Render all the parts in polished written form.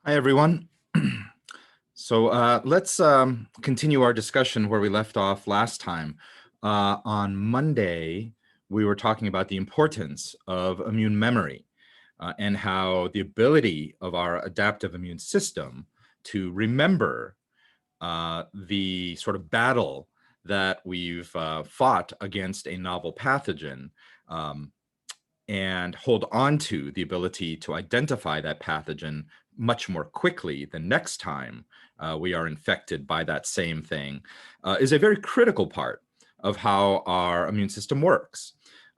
Hi, everyone. Let's continue our discussion where we left off last time. On Monday, we were talking about the importance of immune memory and how the ability of our adaptive immune system to remember the sort of battle that we've fought against a novel pathogen um, and hold on to the ability to identify that pathogen much more quickly the next time we are infected by that same thing is a very critical part of how our immune system works.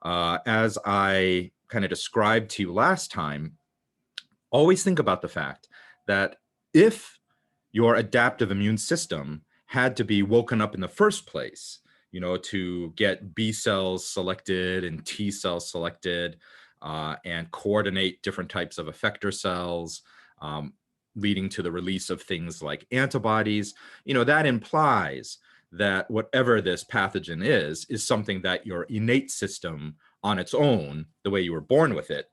As I kind of described to you last time, always think about the fact that if your adaptive immune system had to be woken up in the first place, to get B cells selected and T cells selected and coordinate different types of effector cells, leading to the release of things like antibodies, that implies that whatever this pathogen is something that your innate system on its own, the way you were born with it,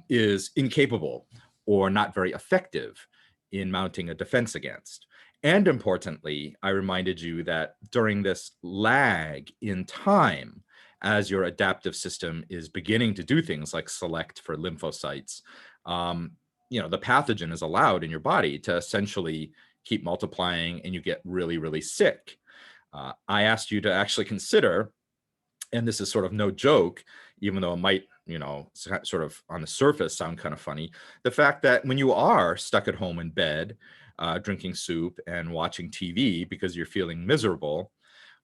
is incapable or not very effective in mounting a defense against. And importantly, I reminded you that during this lag in time, as your adaptive system is beginning to do things like select for lymphocytes, the pathogen is allowed in your body to essentially keep multiplying and you get really, really sick. I asked you to actually consider, and this is sort of no joke, even though it might, sort of on the surface sound kind of funny, the fact that when you are stuck at home in bed, drinking soup and watching TV because you're feeling miserable,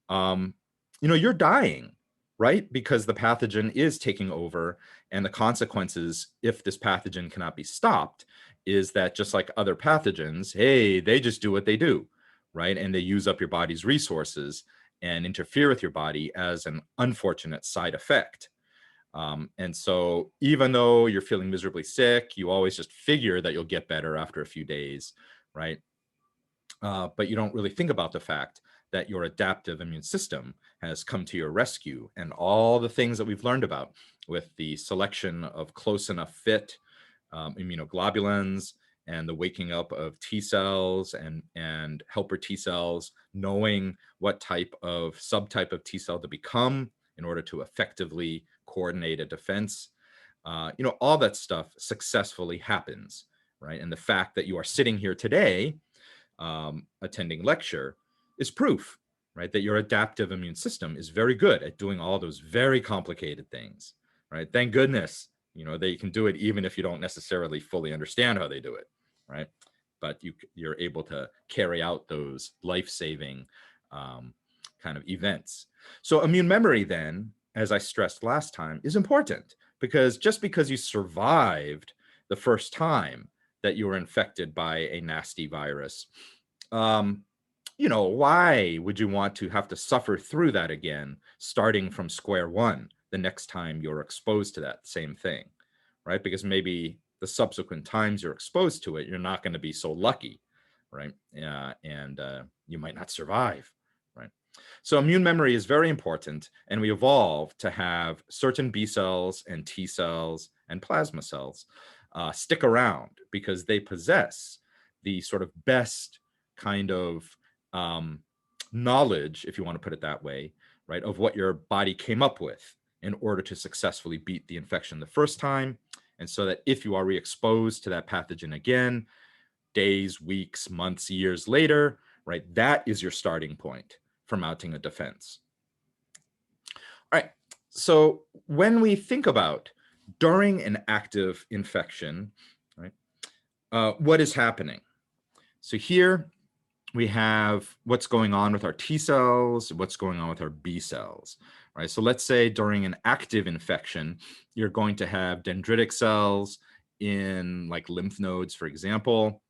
you're dying, right? Because the pathogen is taking over, and the consequences, if this pathogen cannot be stopped, is that just like other pathogens, hey, they just do what they do, right? And they use up your body's resources and interfere with your body as an unfortunate side effect. And so even though you're feeling miserably sick, you always just figure that you'll get better after a few days, right? But you don't really think about the fact that your adaptive immune system has come to your rescue, and all the things that we've learned about with the selection of close enough fit immunoglobulins and the waking up of T cells and helper T cells, knowing what subtype of T cell to become in order to effectively coordinate a defense. All that stuff successfully happens, right? And the fact that you are sitting here today attending lecture is proof, right, that your adaptive immune system is very good at doing all those very complicated things, right? Thank goodness, they can do it even if you don't necessarily fully understand how they do it, right? But you're able to carry out those life-saving kind of events. So immune memory then, as I stressed last time, is important because just because you survived the first time that you were infected by a nasty virus, why would you want to have to suffer through that again, starting from square one the next time you're exposed to that same thing, right? Because maybe the subsequent times you're exposed to it, you're not going to be so lucky, right? And you might not survive, right? So immune memory is very important, and we evolved to have certain B cells and T cells and plasma cells stick around because they possess the sort of best kind of knowledge, if you want to put it that way, right, of what your body came up with in order to successfully beat the infection the first time. And so that if you are re-exposed to that pathogen again, days, weeks, months, years later, right, that is your starting point for mounting a defense. All right, so when we think about during an active infection, right, what is happening? So here we have what's going on with our T cells, what's going on with our B cells, right? So let's say during an active infection, you're going to have dendritic cells in like lymph nodes, for example,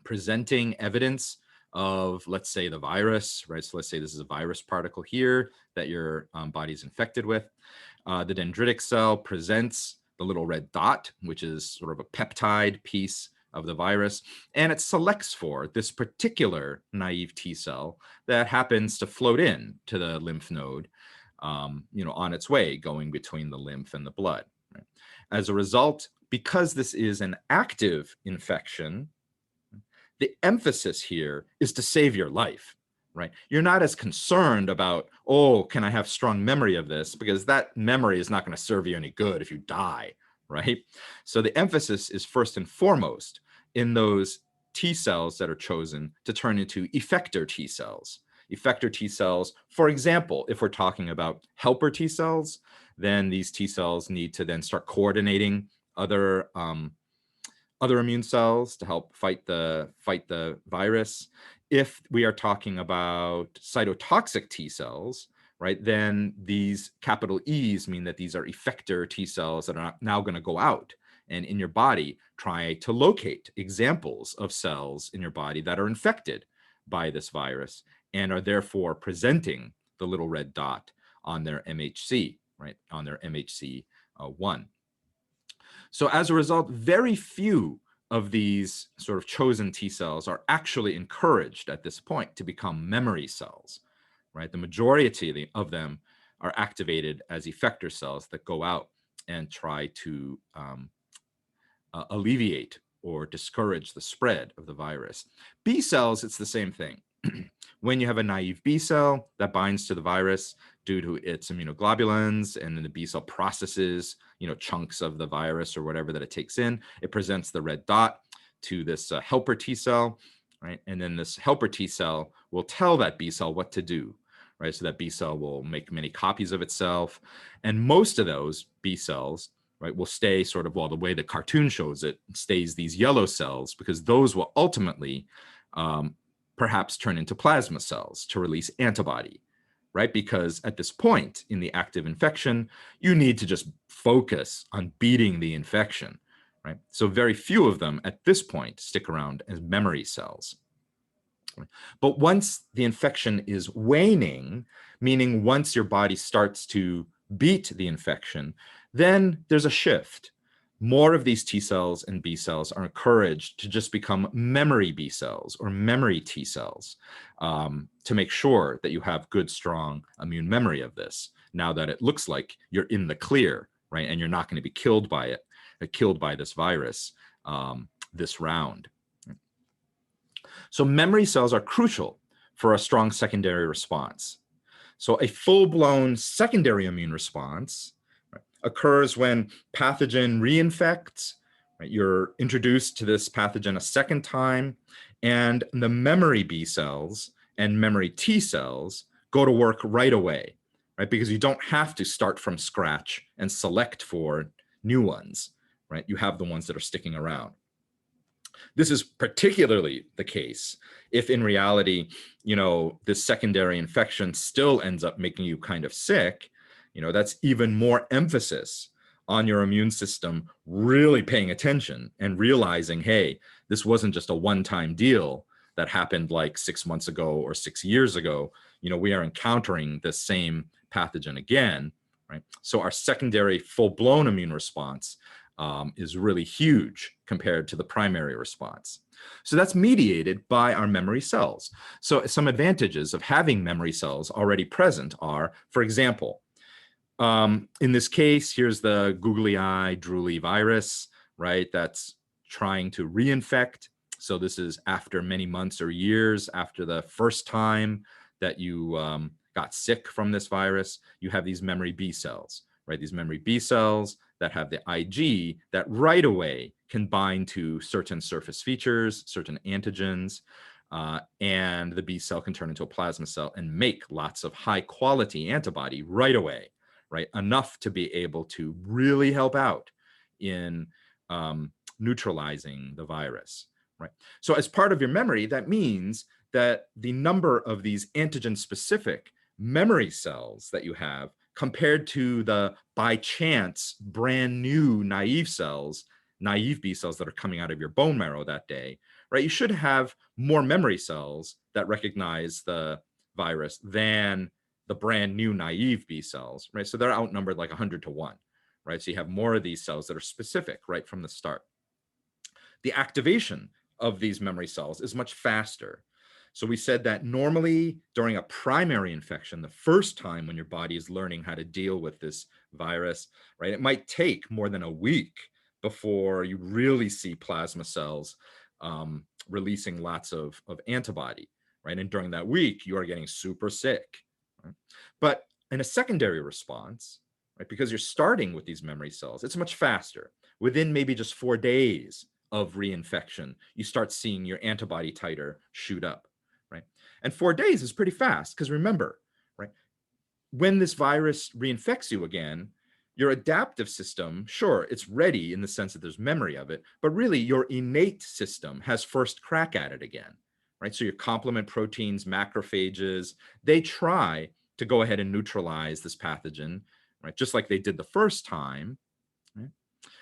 presenting evidence of, let's say, the virus, right? So let's say this is a virus particle here that your body is infected with. The dendritic cell presents the little red dot, which is sort of a peptide piece of the virus, and it selects for this particular naive T cell that happens to float in to the lymph node, on its way, going between the lymph and the blood. Right? As a result, because this is an active infection, the emphasis here is to save your life, right? You're not as concerned about, oh, can I have strong memory of this? Because that memory is not going to serve you any good if you die, right? So the emphasis is first and foremost in those T cells that are chosen to turn into effector T cells. Effector T cells, for example, if we're talking about helper T cells, then these T cells need to then start coordinating other immune cells to help fight the virus. If we are talking about cytotoxic T cells, right, then these capital E's mean that these are effector T cells that are now going to go out and in your body try to locate examples of cells in your body that are infected by this virus and are therefore presenting the little red dot on their MHC, right, on their MHC1. So as a result, very few of these sort of chosen T cells are actually encouraged at this point to become memory cells, right? The majority of them are activated as effector cells that go out and try to alleviate or discourage the spread of the virus. B cells, it's the same thing. When you have a naive B cell that binds to the virus due to its immunoglobulins, and then the B cell processes, chunks of the virus or whatever that it takes in, it presents the red dot to this helper T cell, right? And then this helper T cell will tell that B cell what to do, right? So that B cell will make many copies of itself. And most of those B cells, right, will stay sort of, well, the way the cartoon shows it, stays these yellow cells, because those will ultimately perhaps turn into plasma cells to release antibody, right? Because at this point in the active infection, you need to just focus on beating the infection, right? So very few of them at this point stick around as memory cells. But once the infection is waning, meaning once your body starts to beat the infection, then there's a shift. More of these T cells and B cells are encouraged to just become memory B cells or memory T cells to make sure that you have good, strong immune memory of this. Now that it looks like you're in the clear, right? And you're not going to be killed by it, killed by this virus this round. So memory cells are crucial for a strong secondary response. So a full-blown secondary immune response occurs when pathogen reinfects, right? You're introduced to this pathogen a second time, and the memory B cells and memory T cells go to work right away, right? Because you don't have to start from scratch and select for new ones, right? You have the ones that are sticking around. This is particularly the case if in reality, this secondary infection still ends up making you kind of sick. That's even more emphasis on your immune system really paying attention and realizing, hey, this wasn't just a one-time deal that happened like 6 months ago or 6 years ago. We are encountering the same pathogen again, right? So our secondary full-blown immune response is really huge compared to the primary response. So that's mediated by our memory cells. So some advantages of having memory cells already present are, for example, in this case, here's the googly eye drooly virus, right? That's trying to reinfect. So this is after many months or years after the first time that you got sick from this virus, you have these memory B cells, right? These memory B cells that have the IG that right away can bind to certain surface features, certain antigens, and the B cell can turn into a plasma cell and make lots of high quality antibody right away, right? Enough to be able to really help out in neutralizing the virus, right? So as part of your memory, that means that the number of these antigen specific memory cells that you have compared to the by chance brand new naive B cells that are coming out of your bone marrow that day, right? You should have more memory cells that recognize the virus than the brand new naive B cells, right? So they're outnumbered like 100 to 1, right? So you have more of these cells that are specific right from the start. The activation of these memory cells is much faster. So we said that normally during a primary infection, the first time when your body is learning how to deal with this virus, right, it might take more than a week before you really see plasma cells releasing lots of antibody, right? And during that week, you are getting super sick. Right? But in a secondary response, right, because you're starting with these memory cells, it's much faster. Within maybe just 4 days of reinfection, you start seeing your antibody titer shoot up, right? And 4 days is pretty fast because remember, right, when this virus reinfects you again, your adaptive system, sure, it's ready in the sense that there's memory of it, but really your innate system has first crack at it again, right? So your complement proteins, macrophages, they try to go ahead and neutralize this pathogen, right? Just like they did the first time, right?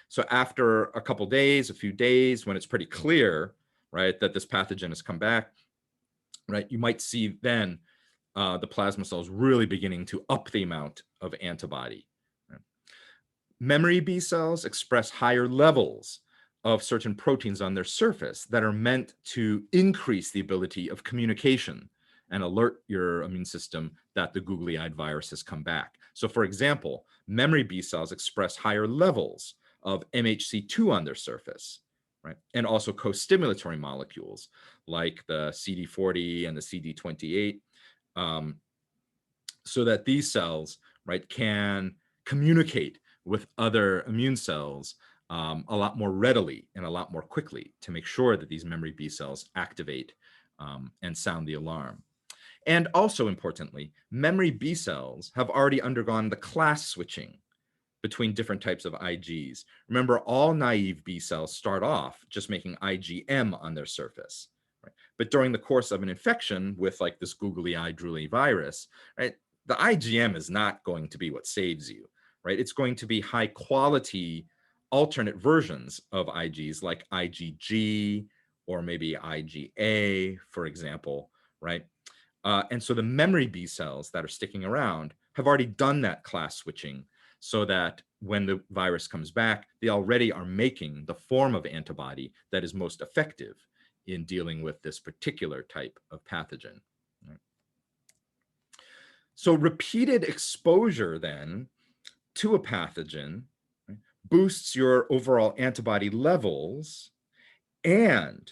So after a couple days, a few days, when it's pretty clear, right, that this pathogen has come back, right, you might see then the plasma cells really beginning to up the amount of antibody. Right? Memory B cells express higher levels of certain proteins on their surface that are meant to increase the ability of communication and alert your immune system that the googly-eyed virus has come back. So for example, memory B cells express higher levels of MHC2 on their surface, right? And also co-stimulatory molecules like the CD40 and the CD28, so that these cells, right, can communicate with other immune cells a lot more readily and a lot more quickly to make sure that these memory B cells activate and sound the alarm. And also importantly, memory B cells have already undergone the class switching between different types of IGs. Remember, all naive B cells start off just making IgM on their surface. Right? But during the course of an infection with like this googly-eyed drooly virus, right, the IgM is not going to be what saves you, right? It's going to be high quality alternate versions of IGs like IgG or maybe IgA, for example, right? And so the memory B cells that are sticking around have already done that class switching so that when the virus comes back, they already are making the form of antibody that is most effective in dealing with this particular type of pathogen. Right? So repeated exposure then to a pathogen, right, boosts your overall antibody levels, and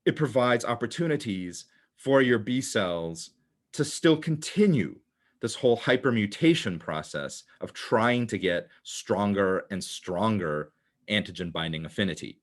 it provides opportunities for your B cells to still continue this whole hypermutation process of trying to get stronger and stronger antigen binding affinity,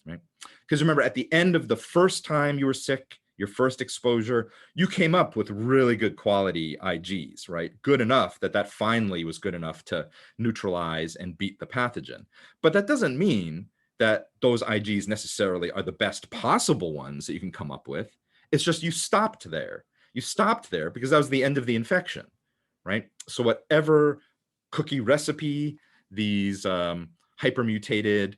right? Because remember, at the end of the first time you were sick, your first exposure, you came up with really good quality IGs, right? Good enough that that finally was good enough to neutralize and beat the pathogen. But that doesn't mean that those IGs necessarily are the best possible ones that you can come up with. It's just you stopped there. You stopped there because that was the end of the infection, right? So whatever cookie recipe these hypermutated,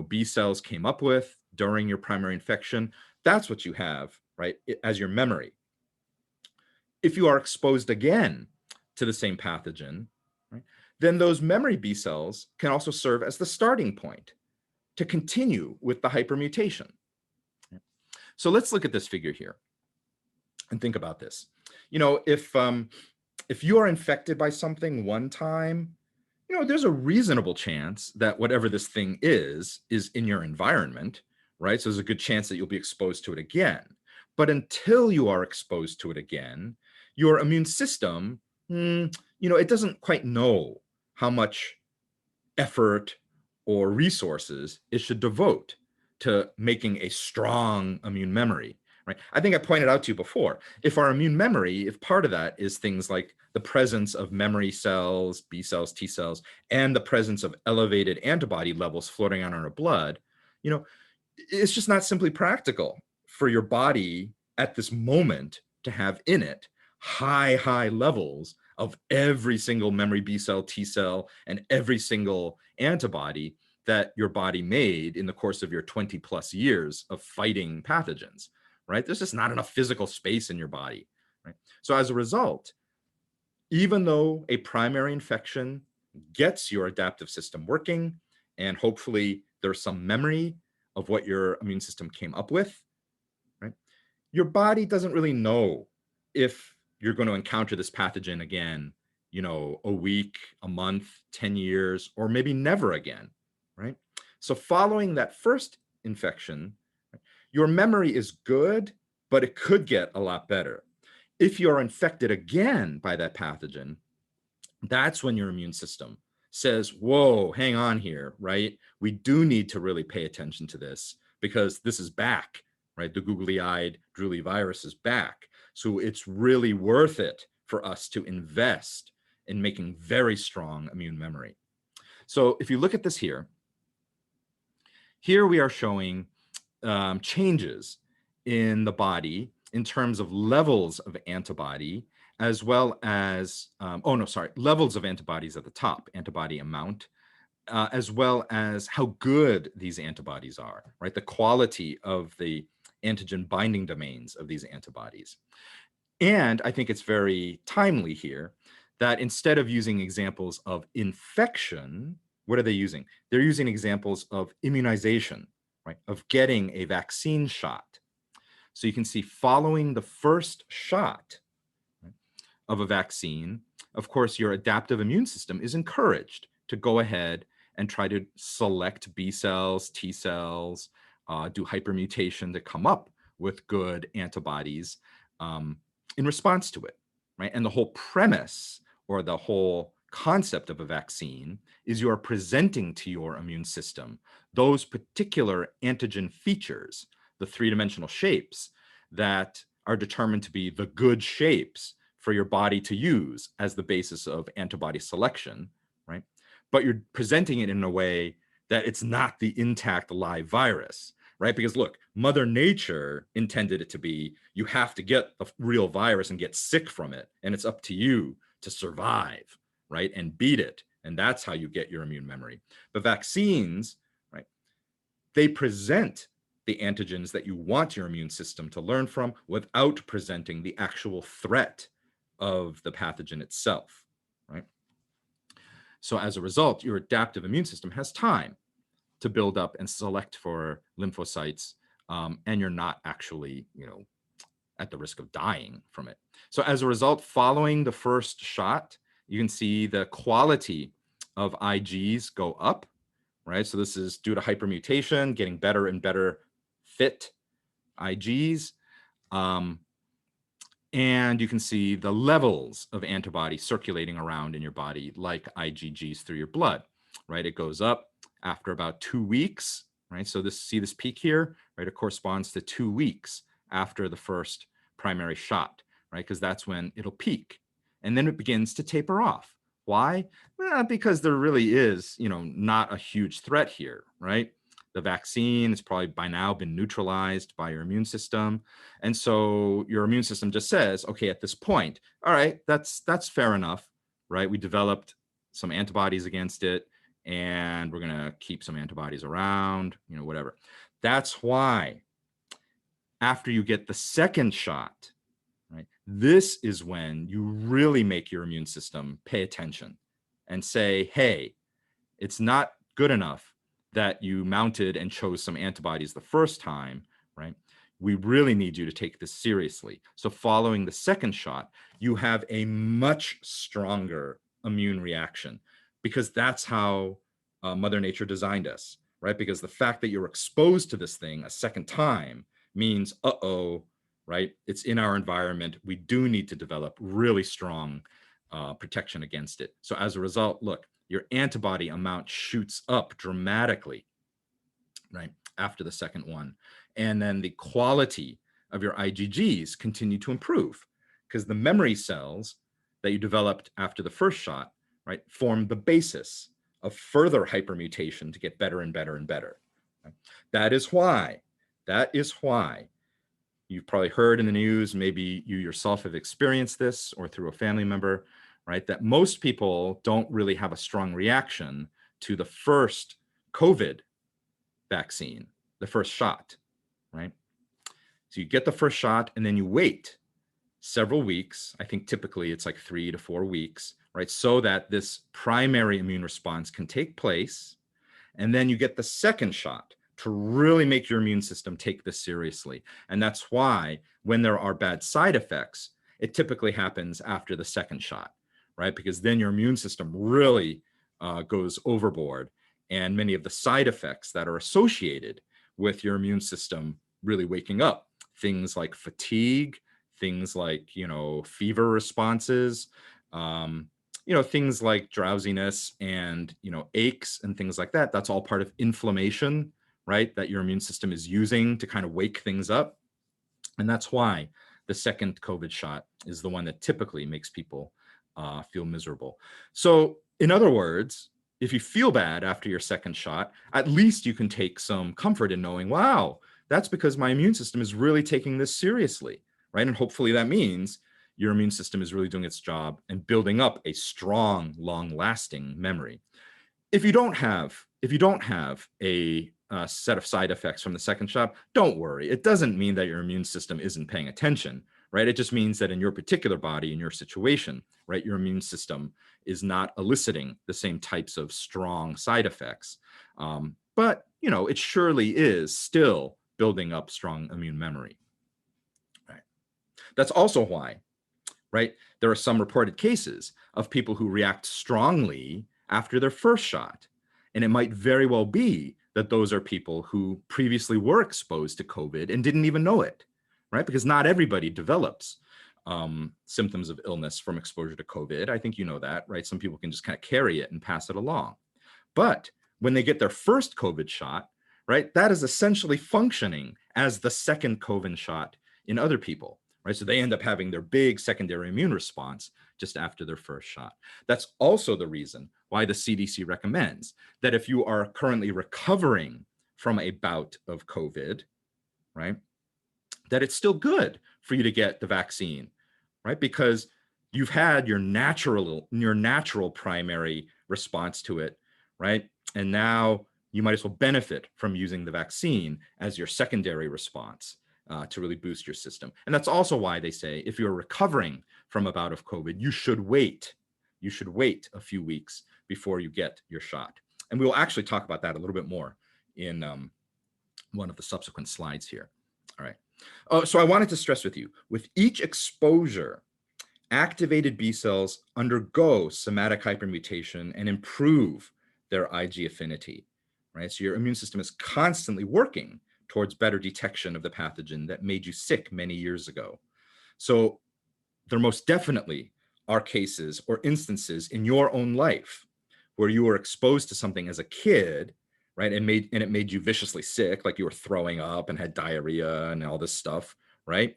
B cells came up with during your primary infection, that's what you have, right, as your memory. If you are exposed again to the same pathogen, right, then those memory B cells can also serve as the starting point to continue with the hypermutation. So let's look at this figure here and think about this. If you are infected by something one time, there's a reasonable chance that whatever this thing is in your environment, right? So there's a good chance that you'll be exposed to it again. But until you are exposed to it again, your immune system, it doesn't quite know how much effort or resources it should devote to making a strong immune memory, right? I think I pointed out to you before, if our immune memory, if part of that is things like the presence of memory cells, B cells, T cells, and the presence of elevated antibody levels floating on our blood, it's just not simply practical for your body at this moment to have in it high levels of every single memory B cell, T cell, and every single antibody that your body made in the course of your 20 plus years of fighting pathogens, right? There's just not enough physical space in your body, right? So as a result, even though a primary infection gets your adaptive system working, and hopefully there's some memory of what your immune system came up with, right? Your body doesn't really know if you're going to encounter this pathogen again, a week, a month, 10 years, or maybe never again, right? So following that first infection, your memory is good, but it could get a lot better. If you're infected again by that pathogen, that's when your immune system says, whoa, hang on here, right? We do need to really pay attention to this because this is back, right? The googly-eyed drooly virus is back. So it's really worth it for us to invest in making very strong immune memory. So if you look at this here we are showing changes in the body in terms of levels of antibody, as well as, levels of antibodies at the top, antibody amount, as well as how good these antibodies are, right? The quality of the antigen binding domains of these antibodies. And I think it's very timely here that instead of using examples of infection, what are they using? They're using examples of immunization, right? Of getting a vaccine shot. So you can see following the first shot of a vaccine, of course, your adaptive immune system is encouraged to go ahead and try to select B cells, T cells, do hypermutation to come up with good antibodies in response to it, right? And the whole premise or the whole concept of a vaccine is you are presenting to your immune system those particular antigen features, the three-dimensional shapes that are determined to be the good shapes for your body to use as the basis of antibody selection, right? But you're presenting it in a way that it's not the intact live virus, right? Because look, Mother Nature intended it to be, you have to get the real virus and get sick from it, and it's up to you to survive, right? And beat it. And that's how you get your immune memory. But vaccines, right, they present the antigens that you want your immune system to learn from without presenting the actual threat of the pathogen itself, right? So as a result, your adaptive immune system has time to build up and select for lymphocytes, and you're not actually, at the risk of dying from it. So as a result, following the first shot, you can see the quality of IGs go up, right? So this is due to hypermutation, getting better and better fit IGs. And you can see the levels of antibody circulating around in your body, like IgGs through your blood, right? It goes up after about 2 weeks, right? So see this peak here, right? It corresponds to 2 weeks after the first primary shot, right? Because that's when it'll peak. And then it begins to taper off. Why? Well, because there really is, not a huge threat here, right? The vaccine has probably by now been neutralized by your immune system. And so your immune system just says, okay, at this point, all right, that's fair enough, right? We developed some antibodies against it, and we're going to keep some antibodies around, whatever. That's why after you get the second shot, right, this is when you really make your immune system pay attention and say, hey, it's not good enough that you mounted and chose some antibodies the first time, right? We really need you to take this seriously. So following the second shot, you have a much stronger immune reaction, because that's how Mother Nature designed us, right? Because the fact that you're exposed to this thing a second time means, right? It's in our environment. We do need to develop really strong protection against it. So as a result, look, your antibody amount shoots up dramatically, right, after the second one. And then the quality of your IgGs continue to improve, because the memory cells that you developed after the first shot, right, form the basis of further hypermutation to get better and better and better. Right? That is why you've probably heard in the news, maybe you yourself have experienced this or through a family member, right, that most people don't really have a strong reaction to the first COVID vaccine, the first shot, right? So you get the first shot and then you wait several weeks. I think typically it's like 3 to 4 weeks, right? So that this primary immune response can take place. And then you get the second shot to really make your immune system take this seriously. And that's why when there are bad side effects, it typically happens after the second shot, right? Because then your immune system really goes overboard, and many of the side effects that are associated with your immune system really waking up. Things like fatigue, things like, fever responses, things like drowsiness and, aches and things like that. That's all part of inflammation, right? That your immune system is using to kind of wake things up. And that's why the second COVID shot is the one that typically makes people feel miserable. So, in other words, if you feel bad after your second shot, at least you can take some comfort in knowing, wow, that's because my immune system is really taking this seriously, right? And hopefully that means your immune system is really doing its job and building up a strong, long-lasting memory. If you don't have a set of side effects from the second shot, don't worry. It doesn't mean that your immune system isn't paying attention, right? It just means that in your particular body, in your situation, right, your immune system is not eliciting the same types of strong side effects. But, it surely is still building up strong immune memory. Right. That's also why, right, there are some reported cases of people who react strongly after their first shot. And it might very well be that those are people who previously were exposed to COVID and didn't even know it, right? Because not everybody develops symptoms of illness from exposure to COVID. I think you know that, right? Some people can just kind of carry it and pass it along. But when they get their first COVID shot, right, that is essentially functioning as the second COVID shot in other people, right? So they end up having their big secondary immune response just after their first shot. That's also the reason why the CDC recommends that if you are currently recovering from a bout of COVID, right, that it's still good for you to get the vaccine, right? Because you've had your natural primary response to it, right? And now you might as well benefit from using the vaccine as your secondary response to really boost your system. And that's also why they say if you're recovering from a bout of COVID, you should wait. You should wait a few weeks before you get your shot. And we will actually talk about that a little bit more in one of the subsequent slides here. All right. So I wanted to stress with each exposure, activated B cells undergo somatic hypermutation and improve their Ig affinity, right? So your immune system is constantly working towards better detection of the pathogen that made you sick many years ago. So there most definitely are cases or instances in your own life where you were exposed to something as a kid, right? And it made you viciously sick, like you were throwing up and had diarrhea and all this stuff, right?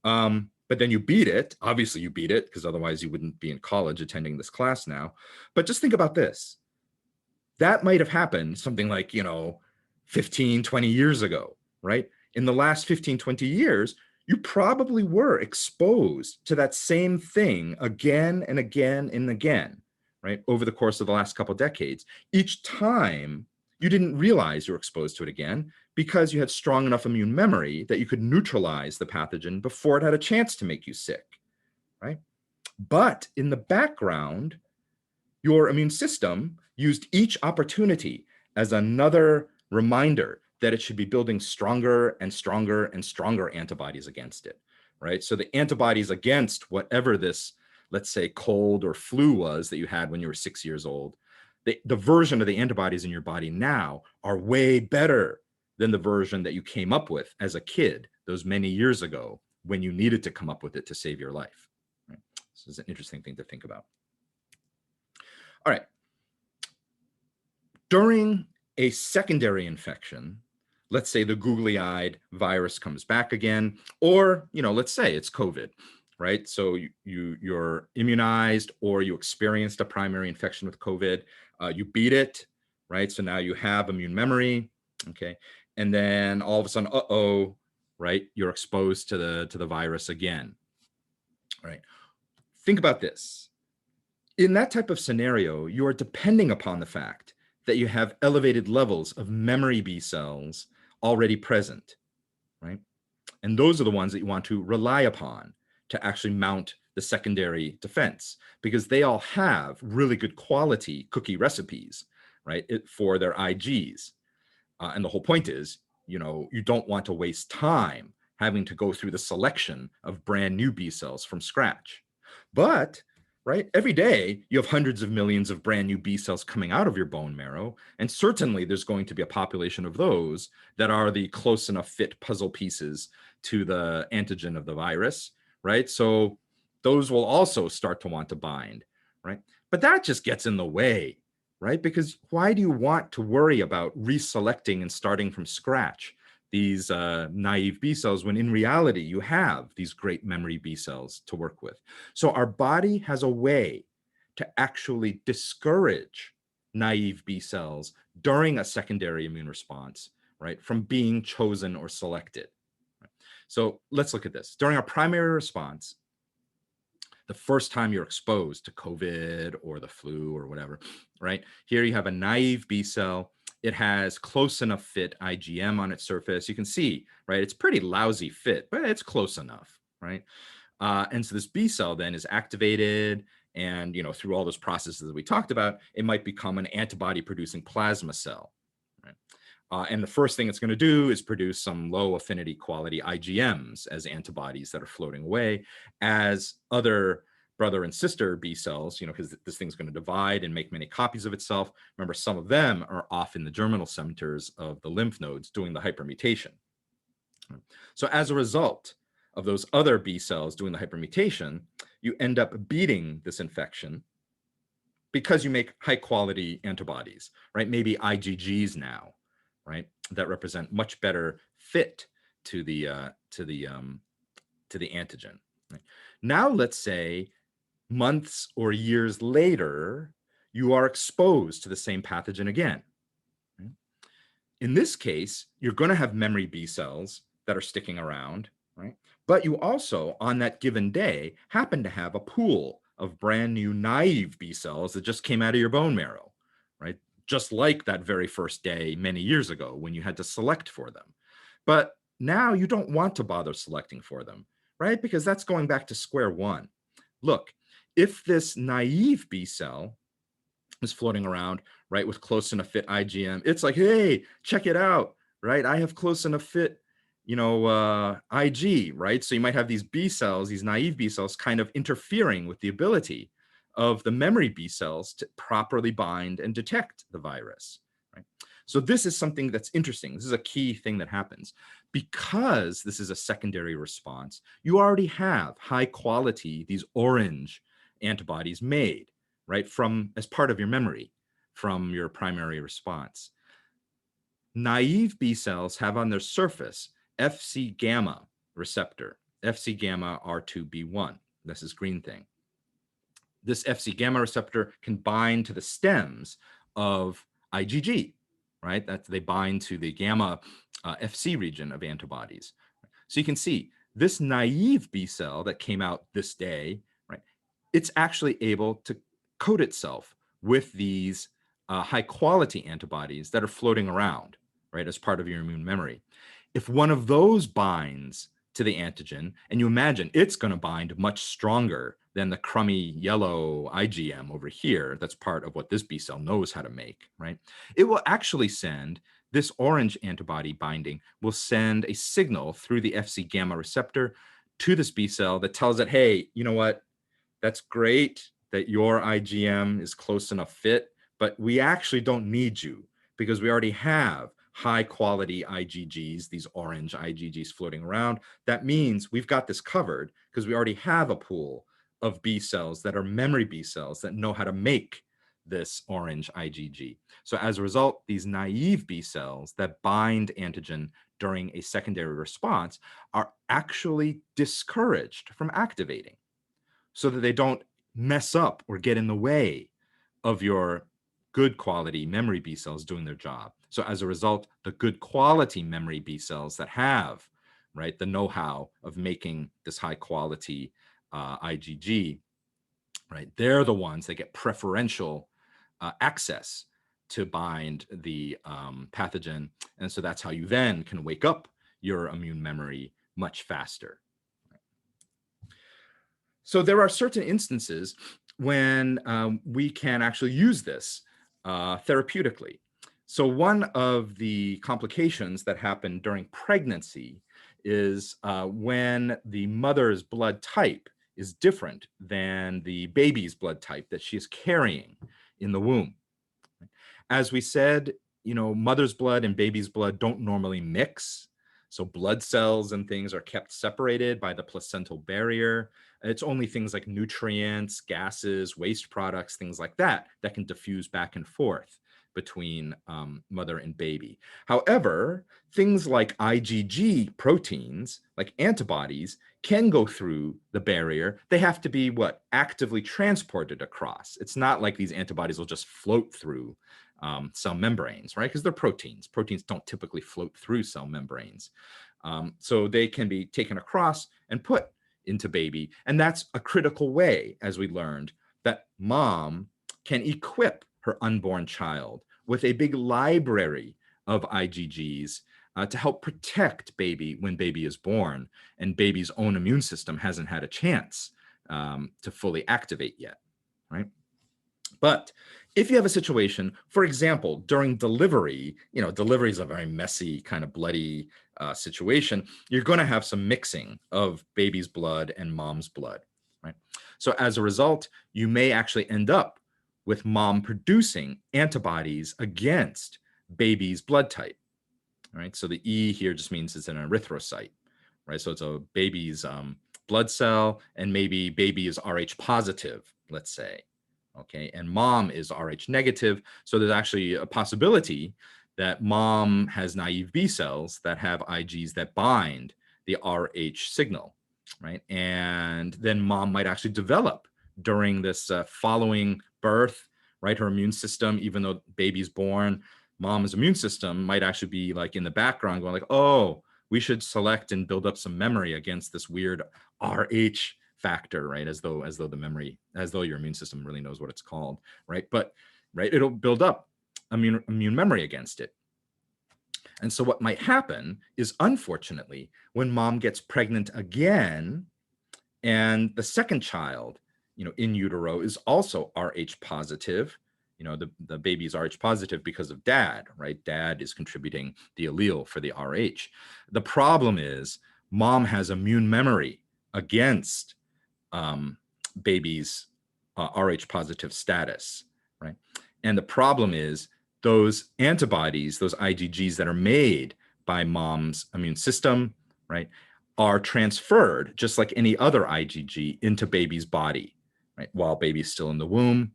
But then you beat it. Obviously you beat it because otherwise you wouldn't be in college attending this class now. But just think about this. That might have happened something like, 15, 20 years ago, right? In the last 15, 20 years, you probably were exposed to that same thing again and again and again, right? Over the course of the last couple of decades. Each time you didn't realize you were exposed to it again because you had strong enough immune memory that you could neutralize the pathogen before it had a chance to make you sick, right? But in the background, your immune system used each opportunity as another reminder that it should be building stronger and stronger and stronger antibodies against it, right? So the antibodies against whatever this, let's say, cold or flu was that you had when you were 6 years old, the version of the antibodies in your body now are way better than the version that you came up with as a kid those many years ago when you needed to come up with it to save your life. Right? This is an interesting thing to think about. All right. During a secondary infection, let's say the googly-eyed virus comes back again, or, let's say it's COVID, right? So you're immunized or you experienced a primary infection with COVID, you beat it, right? So now you have immune memory, okay? And then all of a sudden, right? You're exposed to the virus again, right? Think about this. In that type of scenario, you are depending upon the fact that you have elevated levels of memory B cells already present, right? And those are the ones that you want to rely upon to actually mount the secondary defense because they all have really good quality cookie recipes, right, for their IGs. And the whole point is, you don't want to waste time having to go through the selection of brand new B cells from scratch. But right? Every day, you have hundreds of millions of brand new B cells coming out of your bone marrow. And certainly there's going to be a population of those that are the close enough fit puzzle pieces to the antigen of the virus, right? So those will also start to want to bind, right? But that just gets in the way, right? Because why do you want to worry about reselecting and starting from scratch these naive B cells when in reality you have these great memory B cells to work with? So our body has a way to actually discourage naive B cells during a secondary immune response, right, from being chosen or selected. So let's look at this. During our primary response, the first time you're exposed to COVID or the flu or whatever, right? Here you have a naive B cell. It has close enough fit IgM on its surface. You can see, right? It's pretty lousy fit, but it's close enough, right? And so this B cell then is activated, and through all those processes that we talked about, it might become an antibody-producing plasma cell, right? And the first thing it's going to do is produce some low affinity quality IgMs as antibodies that are floating away, as other brother and sister B cells, because this thing's going to divide and make many copies of itself. Remember, some of them are off in the germinal centers of the lymph nodes doing the hypermutation. So as a result of those other B cells doing the hypermutation, you end up beating this infection because you make high quality antibodies, right? Maybe IgGs now, right? That represent much better fit to the antigen. Right? Now, let's say months or years later, you are exposed to the same pathogen again. Right? In this case, you're going to have memory B cells that are sticking around, right? But you also, on that given day, happen to have a pool of brand new naive B cells that just came out of your bone marrow, right? Just like that very first day many years ago when you had to select for them. But now you don't want to bother selecting for them, right? Because that's going back to square one. Look, if this naive B cell is floating around, right, with close enough fit IgM, it's like, hey, check it out, right? I have close enough fit, Ig, right? So you might have these B cells, these naive B cells, kind of interfering with the ability of the memory B cells to properly bind and detect the virus, right? So this is something that's interesting. This is a key thing that happens. Because this is a secondary response, you already have high quality, these orange antibodies made, right, as part of your memory from your primary response. Naive B cells have on their surface Fc gamma receptor, Fc gamma R2B1. This is green thing. This Fc gamma receptor can bind to the stems of IgG, right? They bind to the gamma Fc region of antibodies. So you can see this naive B cell that came out this day, right? It's actually able to coat itself with these high quality antibodies that are floating around, right, as part of your immune memory. If one of those binds to the antigen, and you imagine it's going to bind much stronger than the crummy yellow IgM over here, that's part of what this B cell knows how to make, right? It will actually send this orange antibody binding will send a signal through the Fc gamma receptor to this B cell that tells it, hey, you know what? That's great that your IgM is close enough fit, but we actually don't need you because we already have high quality IgGs, these orange IgGs floating around. That means we've got this covered because we already have a pool of B cells that are memory B cells that know how to make this orange IgG. So as a result, these naive B cells that bind antigen during a secondary response are actually discouraged from activating so that they don't mess up or get in the way of your good quality memory B cells doing their job. So as a result, the good quality memory B cells that have, right, the know-how of making this high quality IgG, right, they're the ones that get preferential access to bind the pathogen. And so that's how you then can wake up your immune memory much faster. So there are certain instances when we can actually use this therapeutically. So one of the complications that happen during pregnancy is when the mother's blood type is different than the baby's blood type that she is carrying in the womb. As we said, mother's blood and baby's blood don't normally mix. So blood cells and things are kept separated by the placental barrier. It's only things like nutrients, gases, waste products, things like that can diffuse back and forth between mother and baby. However, things like IgG proteins, like antibodies, can go through the barrier. They have to be actively transported across. It's not like these antibodies will just float through cell membranes, right? Because they're proteins. Proteins don't typically float through cell membranes. So they can be taken across and put into baby. And that's a critical way, as we learned, that mom can equip her unborn child with a big library of IgGs to help protect baby when baby is born and baby's own immune system hasn't had a chance to fully activate yet, right? But if you have a situation, for example, during delivery, delivery is a very messy, kind of bloody situation. You're going to have some mixing of baby's blood and mom's blood, right? So as a result, you may actually end up with mom producing antibodies against baby's blood type, right? So the E here just means it's an erythrocyte, right? So it's a baby's blood cell, and maybe baby is Rh positive, let's say. Okay, and mom is Rh negative. So there's actually a possibility that mom has naive B cells that have Igs that bind the Rh signal, right? And then mom might actually develop during this following birth, right? Her immune system, even though baby's born, mom's immune system might actually be like in the background going like, oh, we should select and build up some memory against this weird Rh factor, right? As though your immune system really knows what it's called, right? But it'll build up immune memory against it. And so what might happen is, unfortunately, when mom gets pregnant again, and the second child, in utero is also Rh positive, the baby's Rh positive because of dad, right? Dad is contributing the allele for the Rh. The problem is mom has immune memory against baby's Rh positive status, right? And the problem is those antibodies, those IgGs that are made by mom's immune system, right, are transferred just like any other IgG into baby's body, right, while baby's still in the womb.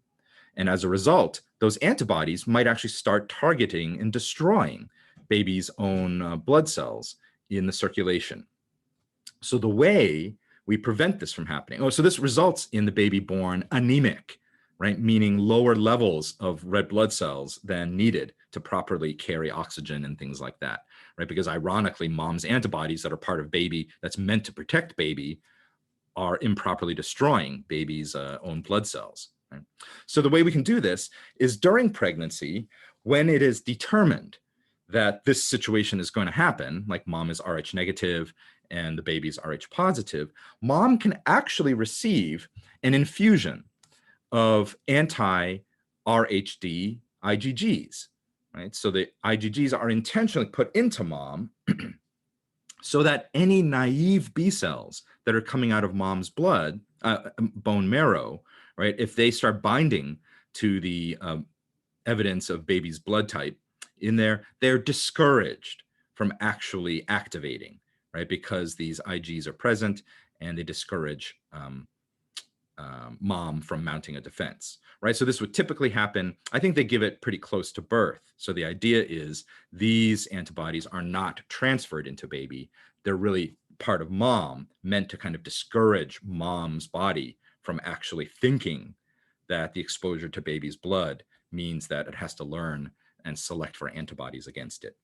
And as a result, those antibodies might actually start targeting and destroying baby's own blood cells in the circulation. So the way we prevent this from happening. So this results in the baby born anemic, right? Meaning lower levels of red blood cells than needed to properly carry oxygen and things like that, right? Because ironically, mom's antibodies that are part of baby that's meant to protect baby are improperly destroying baby's own blood cells, right? So the way we can do this is during pregnancy, when it is determined that this situation is going to happen, like mom is Rh negative and the baby's Rh positive, mom can actually receive an infusion of anti-RHD IgGs, right? So the IgGs are intentionally put into mom so that any naive B cells that are coming out of mom's blood, bone marrow, right, if they start binding to the evidence of baby's blood type in there, they're discouraged from actually activating, right? Because these IgGs are present and they discourage mom from mounting a defense, right? So this would typically happen, I think they give it pretty close to birth. So the idea is these antibodies are not transferred into baby. They're really part of mom, meant to kind of discourage mom's body from actually thinking that the exposure to baby's blood means that it has to learn and select for antibodies against it.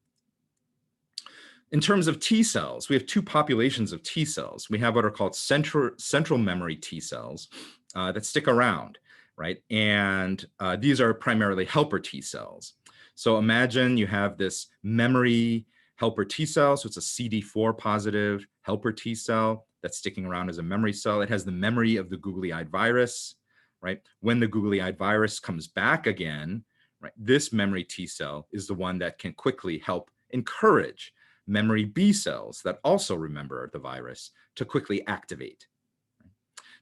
In terms of T cells, we have two populations of T cells. We have what are called central memory T cells that stick around, right? And these are primarily helper T cells. So imagine you have this memory helper T cell. So it's a CD4 positive helper T cell that's sticking around as a memory cell. It has the memory of the googly-eyed virus, right? When the googly-eyed virus comes back again, right, this memory T cell is the one that can quickly help encourage memory B cells that also remember the virus to quickly activate.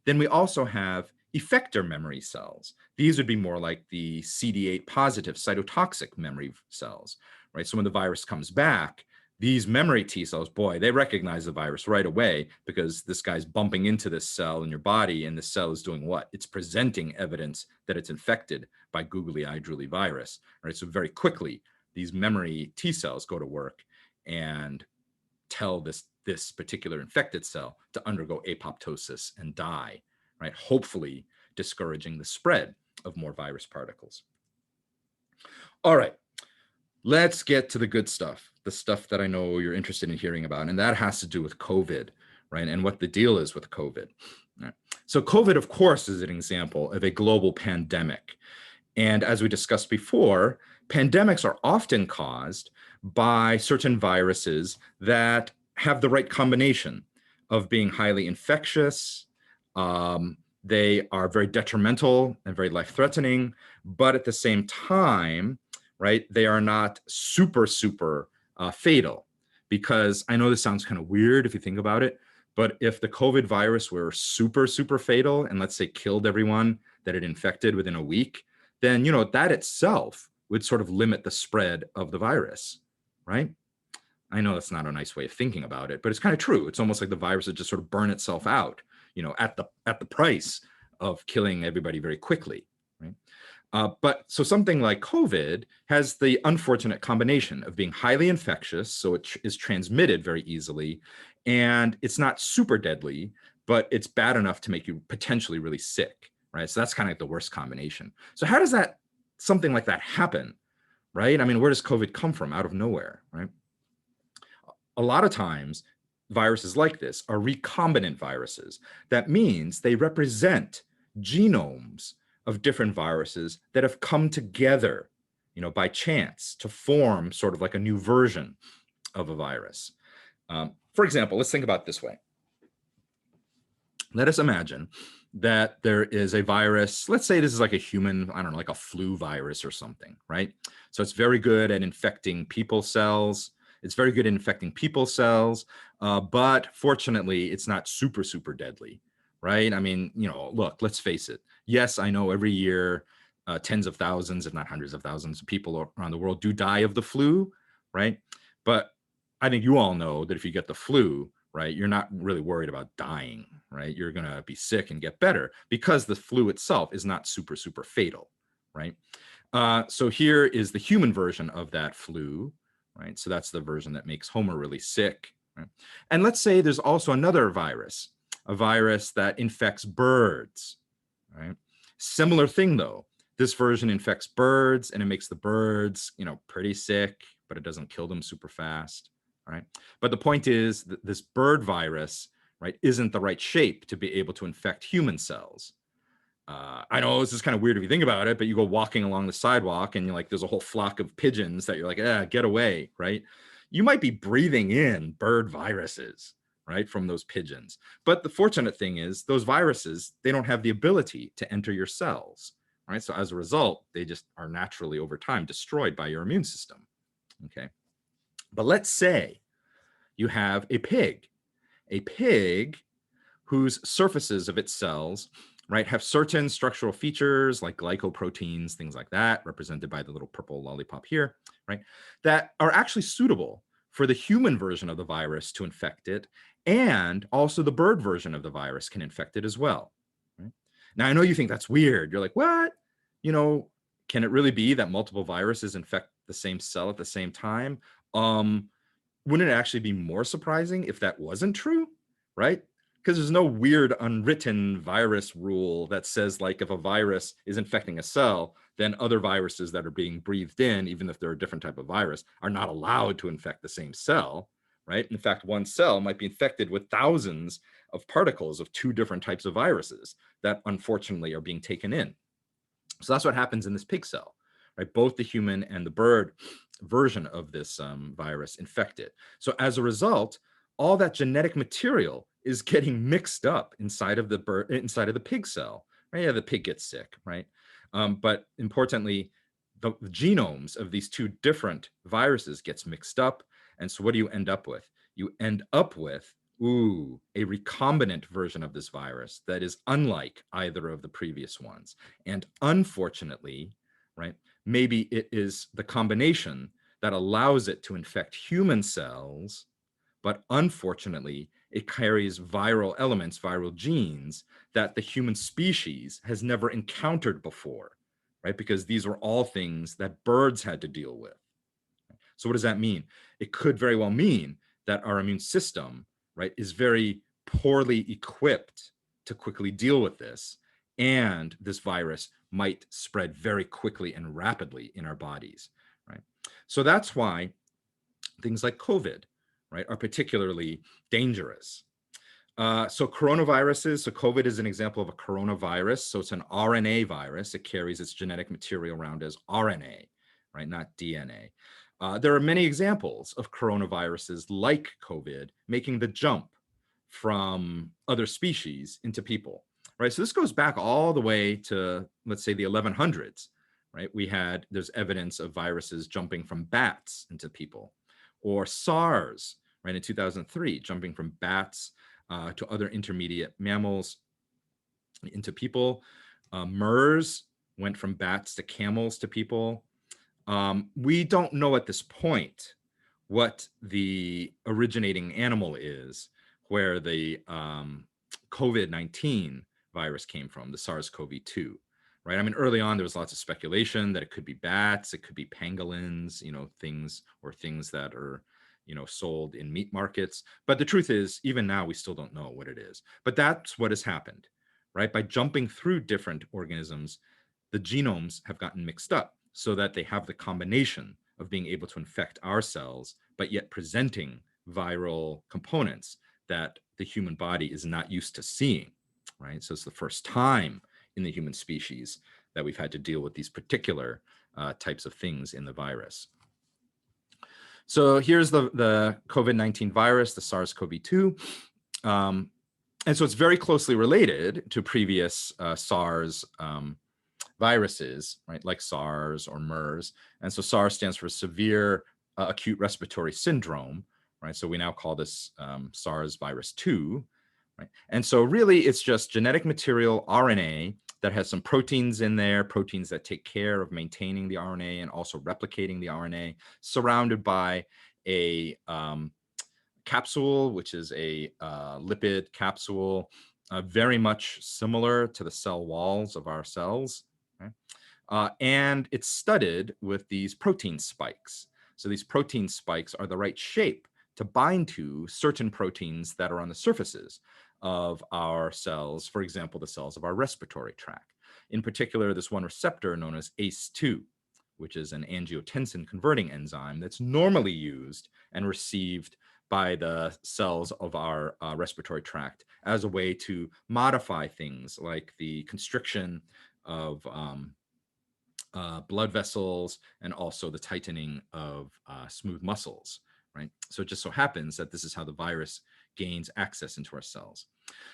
Then we also have effector memory cells. These would be more like the CD8 positive cytotoxic memory cells, right? So when the virus comes back, these memory T cells, boy, they recognize the virus right away because this guy's bumping into this cell in your body, and the cell is doing what? It's presenting evidence that it's infected by googly eye drooly virus, right? So very quickly, these memory T cells go to work and tell this particular infected cell to undergo apoptosis and die, right? Hopefully discouraging the spread of more virus particles. All right, let's get to the good stuff, the stuff that I know you're interested in hearing about, and that has to do with COVID, right? And what the deal is with COVID. Right. So COVID, of course, is an example of a global pandemic. And as we discussed before, pandemics are often caused by certain viruses that have the right combination of being highly infectious. They are very detrimental and very life-threatening, but at the same time, right, they are not super fatal. Because I know this sounds kind of weird if you think about it, but if the COVID virus were super fatal and let's say killed everyone that it infected within a week, then that itself would sort of limit the spread of the virus, right? I know that's not a nice way of thinking about it, but it's kind of true. It's almost like the virus would just sort of burn itself out, at the price of killing everybody very quickly, right? But so something like COVID has the unfortunate combination of being highly infectious, so it is transmitted very easily, and it's not super deadly, but it's bad enough to make you potentially really sick, right? So that's kind of like the worst combination. So how does something like that happen, right? I mean, where does COVID come from? Out of nowhere, right? A lot of times, viruses like this are recombinant viruses. That means they represent genomes of different viruses that have come together, by chance to form sort of like a new version of a virus. For example, let's think about it this way. Let us imagine that there is a virus. Let's say this is like a human, I don't know, like a flu virus or something, right? So it's very good at infecting people cells. It's very good at infecting people cells, but fortunately, it's not super deadly, right? I mean, look, let's face it. Yes, I know every year, tens of thousands, if not hundreds of thousands of people around the world do die of the flu, right? But I think you all know that if you get the flu, right, you're not really worried about dying, right? You're going to be sick and get better because the flu itself is not super fatal, right? So here is the human version of that flu, right? So that's the version that makes Homer really sick, right? And let's say there's also another virus, a virus that infects birds, right? Similar thing though. This version infects birds and it makes the birds, pretty sick, but it doesn't kill them super fast, right? But the point is that this bird virus, right, isn't the right shape to be able to infect human cells. I know this is kind of weird if you think about it, but you go walking along the sidewalk and you're like, there's a whole flock of pigeons that you're like, get away, right? You might be breathing in bird viruses, right, from those pigeons. But the fortunate thing is those viruses, they don't have the ability to enter your cells, right? So as a result, they just are naturally over time destroyed by your immune system, okay? But let's say you have a pig whose surfaces of its cells, right, have certain structural features like glycoproteins, things like that, represented by the little purple lollipop here, right, that are actually suitable for the human version of the virus to infect it, and also the bird version of the virus can infect it as well. Right? Now, I know you think that's weird. You're like, what? Can it really be that multiple viruses infect the same cell at the same time? Wouldn't it actually be more surprising if that wasn't true, right? Because there's no weird unwritten virus rule that says like if a virus is infecting a cell, then other viruses that are being breathed in, even if they're a different type of virus, are not allowed to infect the same cell, right? In fact, one cell might be infected with thousands of particles of two different types of viruses that unfortunately are being taken in. So that's what happens in this pig cell, right? Both the human and the bird version of this virus infected. So as a result, all that genetic material is getting mixed up inside of the pig cell. Right? Yeah, the pig gets sick, right? But importantly, the genomes of these two different viruses gets mixed up. And so what do you end up with? You end up with a recombinant version of this virus that is unlike either of the previous ones. And unfortunately, right, maybe it is the combination that allows it to infect human cells, but unfortunately, it carries viral elements, viral genes that the human species has never encountered before, right? Because these were all things that birds had to deal with. So what does that mean? It could very well mean that our immune system, right, is very poorly equipped to quickly deal with this. And this virus might spread very quickly and rapidly in our bodies, right? So that's why things like COVID, right, are particularly dangerous. So coronaviruses, so COVID is an example of a coronavirus. So it's an RNA virus. It carries its genetic material around as RNA, right, not DNA. There are many examples of coronaviruses like COVID making the jump from other species into people, right? So this goes back all the way to, let's say, the 1100s, right? There's evidence of viruses jumping from bats into people, or SARS, right, in 2003, jumping from bats to other intermediate mammals into people. MERS went from bats to camels to people. We don't know at this point what the originating animal is where the COVID-19 virus came from, the SARS-CoV-2, right? I mean, early on, there was lots of speculation that it could be bats, it could be pangolins, things that are, sold in meat markets. But the truth is, even now, we still don't know what it is. But that's what has happened, right? By jumping through different organisms, the genomes have gotten mixed up so that they have the combination of being able to infect our cells, but yet presenting viral components that the human body is not used to seeing, right? So it's the first time in the human species that we've had to deal with these particular types of things in the virus. So here's the COVID-19 virus, the SARS-CoV-2. And so it's very closely related to previous SARS viruses, right, like SARS or MERS. And so SARS stands for severe acute respiratory syndrome, right? So we now call this SARS virus 2, right? And so really it's just genetic material, RNA, that has some proteins in there, proteins that take care of maintaining the RNA and also replicating the RNA, surrounded by a capsule, which is a lipid capsule, very much similar to the cell walls of our cells. And it's studded with these protein spikes. So these protein spikes are the right shape to bind to certain proteins that are on the surfaces of our cells, for example, the cells of our respiratory tract. In particular, this one receptor known as ACE2, which is an angiotensin converting enzyme that's normally used and received by the cells of our respiratory tract as a way to modify things like the constriction of blood vessels and also the tightening of smooth muscles, right? So it just so happens that this is how the virus gains access into our cells.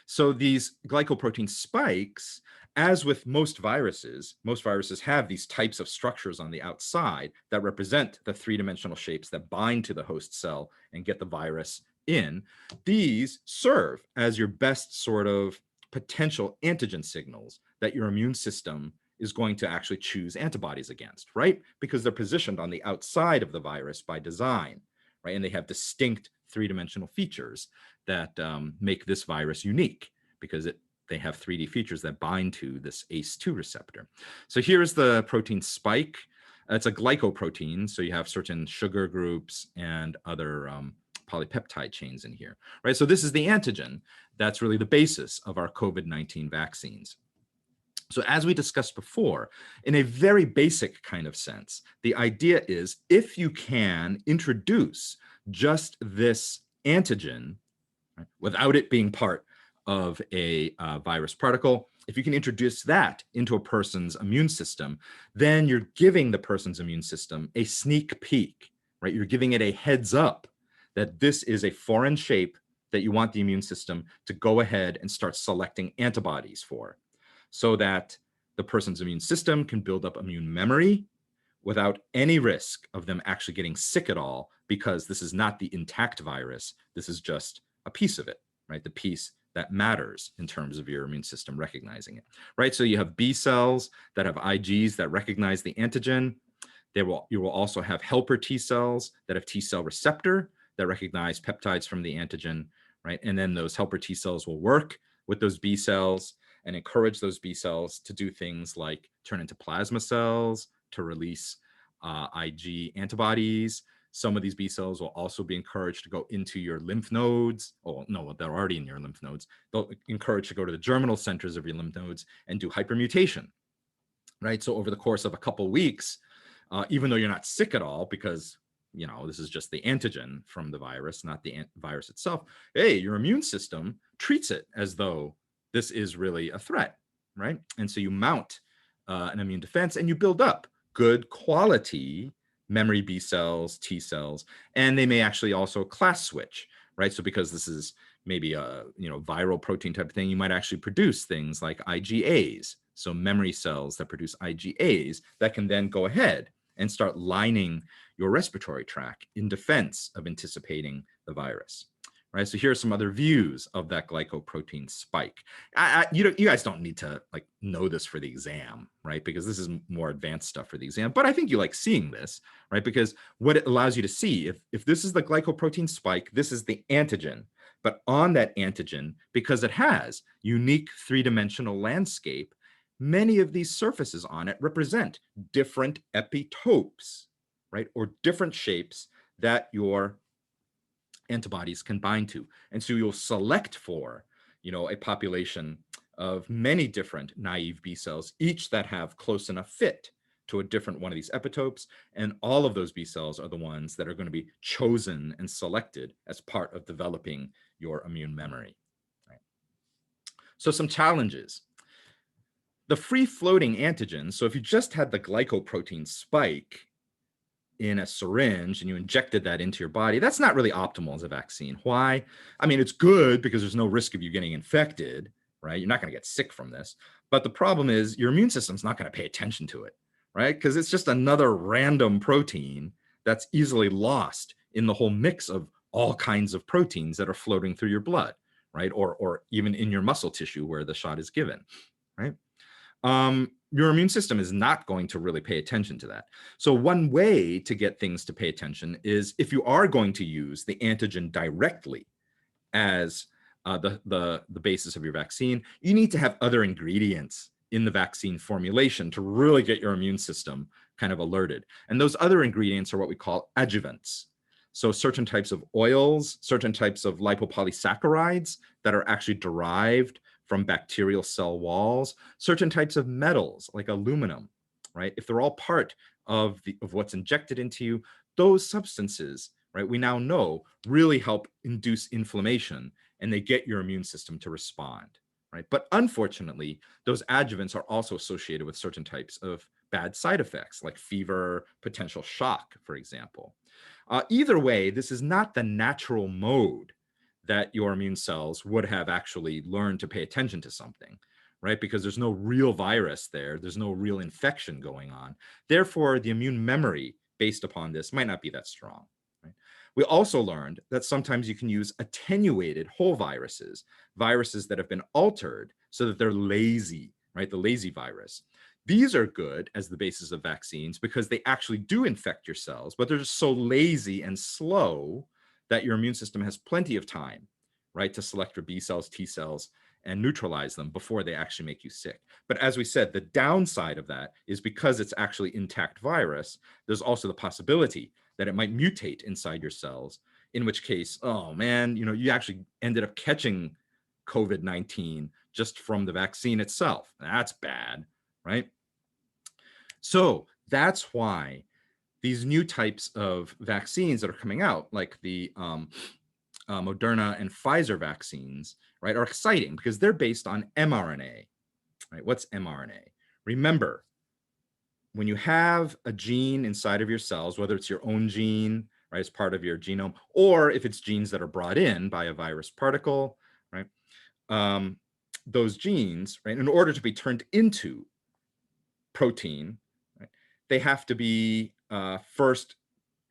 So these glycoprotein spikes, as with most viruses have these types of structures on the outside that represent the three-dimensional shapes that bind to the host cell and get the virus in. These serve as your best sort of potential antigen signals that your immune system is going to actually choose antibodies against, right? Because they're positioned on the outside of the virus by design, right? And they have distinct three-dimensional features that make this virus unique because they have 3D features that bind to this ACE2 receptor. So here's the protein spike. It's a glycoprotein, so you have certain sugar groups and other polypeptide chains in here, right? So this is the antigen that's really the basis of our COVID-19 vaccines. So as we discussed before, in a very basic kind of sense, the idea is if you can introduce just this antigen, right, without it being part of a virus particle, if you can introduce that into a person's immune system, then you're giving the person's immune system a sneak peek, right? You're giving it a heads up that this is a foreign shape that you want the immune system to go ahead and start selecting antibodies for, so that the person's immune system can build up immune memory without any risk of them actually getting sick at all, because this is not the intact virus. This is just a piece of it, right? The piece that matters in terms of your immune system recognizing it, right? So you have B cells that have Igs that recognize the antigen. You will also have helper T cells that have T cell receptor that recognize peptides from the antigen, right? And then those helper T cells will work with those B cells and encourage those B cells to do things like turn into plasma cells to release Ig antibodies. Some of these B cells will also be encouraged to go into your lymph nodes. Oh, no, they're already in your lymph nodes. They'll encourage to go to the germinal centers of your lymph nodes and do hypermutation, right? So over the course of a couple of weeks, even though you're not sick at all, because this is just the antigen from the virus, not the virus itself, hey, your immune system treats it as though this is really a threat, right? And so you mount an immune defense and you build up good quality memory B cells, T cells, and they may actually also class switch, right? So because this is maybe a viral protein type of thing, you might actually produce things like IgAs, so memory cells that produce IgAs that can then go ahead and start lining your respiratory tract in defense of anticipating the virus, right? So here are some other views of that glycoprotein spike. You guys don't need to know this for the exam, right? Because this is more advanced stuff for the exam, but I think you like seeing this, right? Because what it allows you to see, if this is the glycoprotein spike, this is the antigen, but on that antigen, because it has unique three-dimensional landscape, many of these surfaces on it represent different epitopes, right? Or different shapes that your antibodies can bind to. And so you'll select for, a population of many different naive B cells, each that have close enough fit to a different one of these epitopes. And all of those B cells are the ones that are going to be chosen and selected as part of developing your immune memory. Right? So some challenges. The free-floating antigens, so if you just had the glycoprotein spike in a syringe and you injected that into your body, that's not really optimal as a vaccine. Why? I mean, it's good because there's no risk of you getting infected, right? You're not going to get sick from this. But the problem is your immune system's not going to pay attention to it, right? Because it's just another random protein that's easily lost in the whole mix of all kinds of proteins that are floating through your blood, right? Or even in your muscle tissue where the shot is given, right? Your immune system is not going to really pay attention to that. So one way to get things to pay attention is if you are going to use the antigen directly as the basis of your vaccine, you need to have other ingredients in the vaccine formulation to really get your immune system kind of alerted. And those other ingredients are what we call adjuvants. So certain types of oils, certain types of lipopolysaccharides that are actually derived from bacterial cell walls, certain types of metals like aluminum, right? If they're all part of what's injected into you, those substances, right, we now know really help induce inflammation and they get your immune system to respond, right? But unfortunately, those adjuvants are also associated with certain types of bad side effects like fever, potential shock, for example. Either way, this is not the natural mode that your immune cells would have actually learned to pay attention to something, right? Because there's no real virus there. There's no real infection going on. Therefore, the immune memory based upon this might not be that strong. Right? We also learned that sometimes you can use attenuated whole viruses, viruses that have been altered so that they're lazy, right? The lazy virus. These are good as the basis of vaccines because they actually do infect your cells, but they're just so lazy and slow that your immune system has plenty of time, right, to select your B cells, T cells, and neutralize them before they actually make you sick. But as we said, the downside of that is because it's actually intact virus, there's also the possibility that it might mutate inside your cells, in which case, oh man, you actually ended up catching COVID-19 just from the vaccine itself. That's bad, right? So that's why these new types of vaccines that are coming out, like the Moderna and Pfizer vaccines, right, are exciting because they're based on mRNA, right? What's mRNA? Remember, when you have a gene inside of your cells, whether it's your own gene, right, as part of your genome, or if it's genes that are brought in by a virus particle, right, those genes, right, in order to be turned into protein, right, they have to be first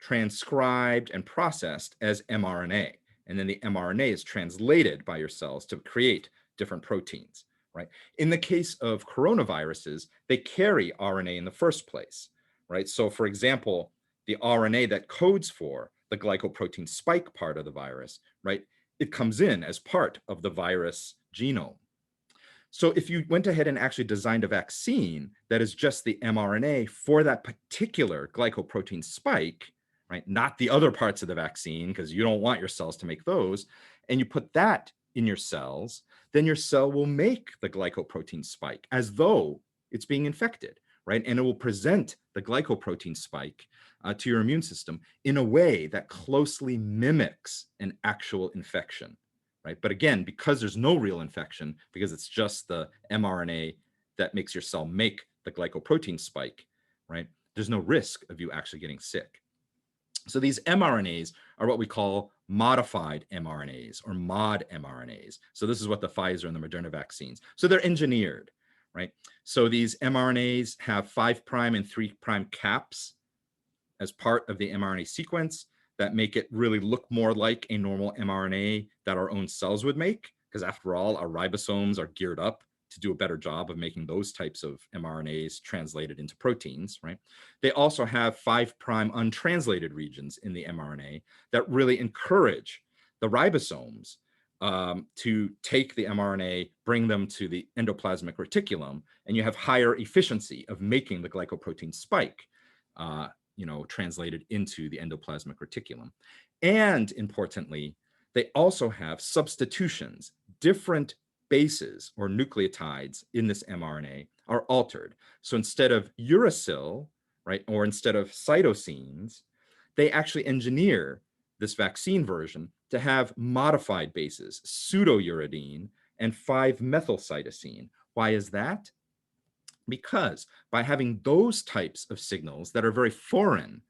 transcribed and processed as mRNA. and then the mRNA is translated by your cells to create different proteins, right? In the case of coronaviruses, they carry RNA in the first place, right? So for example, the RNA that codes for the glycoprotein spike part of the virus, right? It comes in as part of the virus genome. So if you went ahead and actually designed a vaccine that is just the mRNA for that particular glycoprotein spike, right, not the other parts of the vaccine, because you don't want your cells to make those, and you put that in your cells, then your cell will make the glycoprotein spike as though it's being infected, right? And it will present the glycoprotein spike to your immune system in a way that closely mimics an actual infection. Right? But again, because there's no real infection, because it's just the mRNA that makes your cell make the glycoprotein spike, right? There's no risk of you actually getting sick. So these mRNAs are what we call modified mRNAs or mod mRNAs. So this is what the Pfizer and the Moderna vaccines. So they're engineered, right? So these mRNAs have 5' and 3' caps as part of the mRNA sequence that make it really look more like a normal mRNA that our own cells would make, because after all, our ribosomes are geared up to do a better job of making those types of mRNAs translated into proteins, right? They also have 5' untranslated regions in the mRNA that really encourage the ribosomes to take the mRNA, bring them to the endoplasmic reticulum, and you have higher efficiency of making the glycoprotein spike, translated into the endoplasmic reticulum. And importantly, they also have substitutions. Different bases or nucleotides in this mRNA are altered. So instead of uracil, right, or instead of cytosines, they actually engineer this vaccine version to have modified bases, pseudouridine and 5-methylcytosine. Why is that? Because by having those types of signals that are very foreign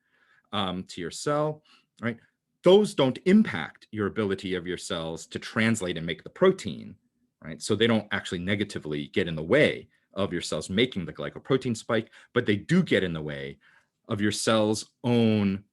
to your cell, right, those don't impact your ability of your cells to translate and make the protein, right? So they don't actually negatively get in the way of your cells making the glycoprotein spike, but they do get in the way of your cell's own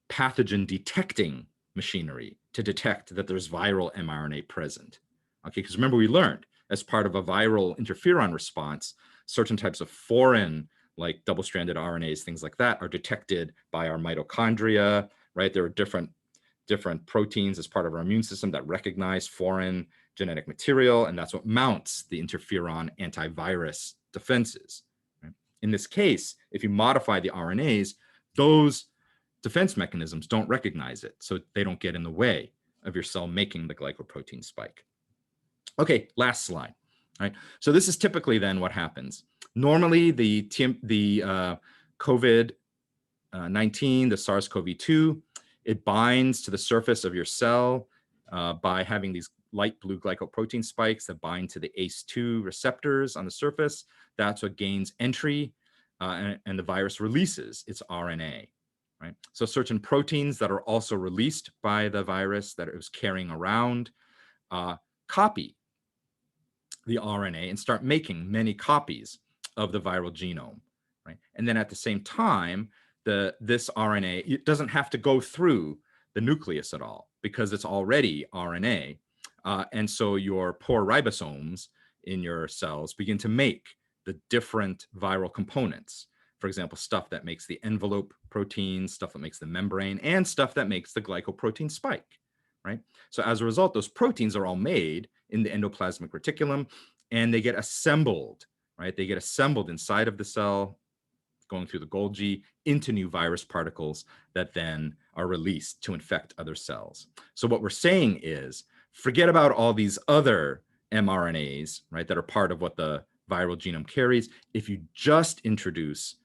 pathogen detecting machinery to detect that there's viral mRNA present. Okay, because remember we learned as part of a viral interferon response, certain types of foreign, like double-stranded RNAs, things like that, are detected by our mitochondria, right? There are different proteins as part of our immune system that recognize foreign genetic material, and that's what mounts the interferon antivirus defenses. Right? In this case, if you modify the RNAs, those defense mechanisms don't recognize it, so they don't get in the way of your cell making the glycoprotein spike. Okay, last slide. All right, so this is typically then what happens. Normally, the COVID-19, the SARS-CoV-2, it binds to the surface of your cell by having these light blue glycoprotein spikes that bind to the ACE2 receptors on the surface. That's what gains entry, and the virus releases its RNA. Right? So certain proteins that are also released by the virus that it was carrying around copy the RNA and start making many copies of the viral genome, right? And then at the same time, this RNA, it doesn't have to go through the nucleus at all because it's already RNA. And so your poor ribosomes in your cells begin to make the different viral components. For example, stuff that makes the envelope protein, stuff that makes the membrane, and stuff that makes the glycoprotein spike, right? So as a result, those proteins are all made in the endoplasmic reticulum, and they get assembled, right? They get assembled inside of the cell, going through the Golgi into new virus particles that then are released to infect other cells. So what we're saying is, forget about all these other mRNAs, right, that are part of what the viral genome carries. If you just introduce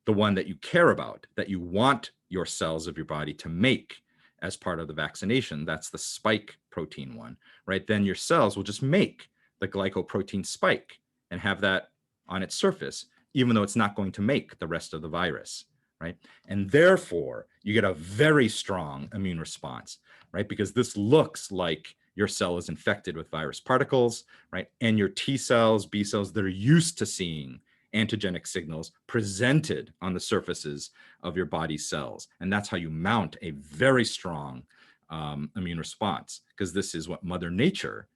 the one that you care about, that you want your cells of your body to make as part of the vaccination, that's the spike protein one, right? Then your cells will just make the glycoprotein spike and have that on its surface, even though it's not going to make the rest of the virus, right? And therefore, you get a very strong immune response, right? Because this looks like your cell is infected with virus particles, right? And your T cells, B cells, they're used to seeing antigenic signals presented on the surfaces of your body's cells. And that's how you mount a very strong immune response, because this is what Mother Nature,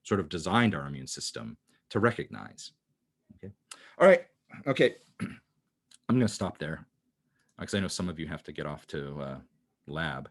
sort of designed our immune system to recognize. Okay. All right. Okay. I'm going to stop there because I know some of you have to get off to lab.